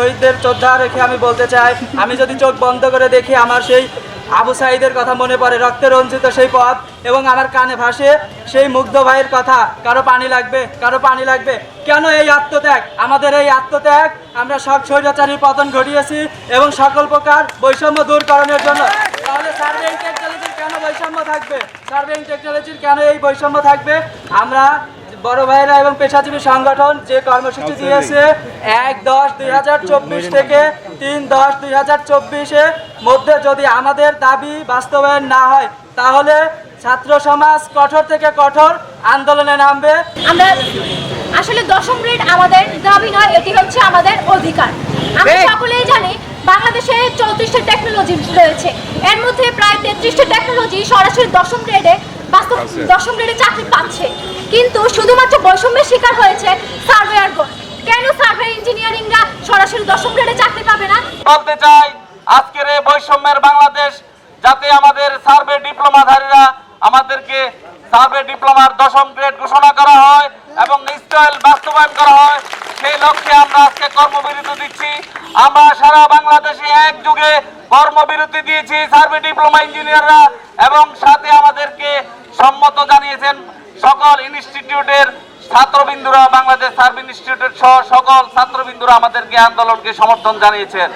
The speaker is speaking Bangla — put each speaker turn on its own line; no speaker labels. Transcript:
শহীদদের শ্রদ্ধা রেখে আমি বলতে চাই, আমি যদি চোখ বন্ধ করে দেখি আমার সেই আবু সাঈদের কথা মনে পড়ে, রক্তে রঞ্জিত সেই পথ, এবং আমার কানে ভাসে সেই মুগ্ধ ভাইয়ের কথা, কারো পানি লাগবে, কারো পানি লাগবে। কেন এই আত্মত্যাগ? আমাদের এই আত্মত্যাগ আমরা সব স্বৈরাচারীর পতন ঘটিয়েছি এবং সকল প্রকার বৈষম্য দূরকরণের জন্য। তাহলে সার্ভেইং টেকনোলজির কেন বৈষম্য থাকবে? সার্ভেইং টেকনোলজির কেন এই বৈষম্য থাকবে? আমরা বড় ভাইরা এবং পেশাজীবী সংগঠন যে কর্মসূচি দিয়েছে 1/10/2024 থেকে 3/10/2024 মধ্যে যদি আমাদের দাবি বাস্তবায়ন না হয়, তাহলে ছাত্র সমাজ কঠোর থেকে কঠোর আন্দোলনে নামবে।
আমরা আসলে দশম গ্রেড আমাদের দাবি নয়, এটি হচ্ছে আমাদের অধিকার। আমরা সকলেই জানি বাংলাদেশে 34টা টেকনোলজি রয়েছে, এর মধ্যে প্রায় 33টা টেকনোলজি সরাসরি দশম গ্রেডে দশম গ্রেডে চাকরি পাচ্ছে, কিন্তু শুধুমাত্র বৈষম্যের শিকার হয়েছে সার্ভেয়ারগণ। কেন সার্ভে ইঞ্জিনিয়ারিংরা সরাসরি দশম গ্রেডে চাকরি পাবে না?
বলতে চাই, আজকের এই বৈষম্যের বাংলাদেশ যাতে আমাদের সার্ভে ডিপ্লোমাধারীরা আমাদেরকে সার্ভে ডিপ্লোমার দশম গ্রেড ঘোষণা করা হয় এবং নিশ্চয় বাস্তবায়ন করা হয়, সেই লক্ষ্যে আমরা আজকে কর্মবিরতি দিচ্ছি। আমরা সারা বাংলাদেশে একযোগে কর্মবিরতি দিয়েছি সার্ভে ডিপ্লোমা ইঞ্জিনিয়াররা, এবং সাথে আমাদেরকে সম্মত জানিয়েছেন সকল ইনস্টিটিউটের ছাত্রবিন্দুরা, বাংলাদেশ সার্ভে ইনস্টিটিউটের সহ সকল ছাত্রবিন্দুরা আমাদেরকে আন্দোলনকে সমর্থন জানিয়েছেন।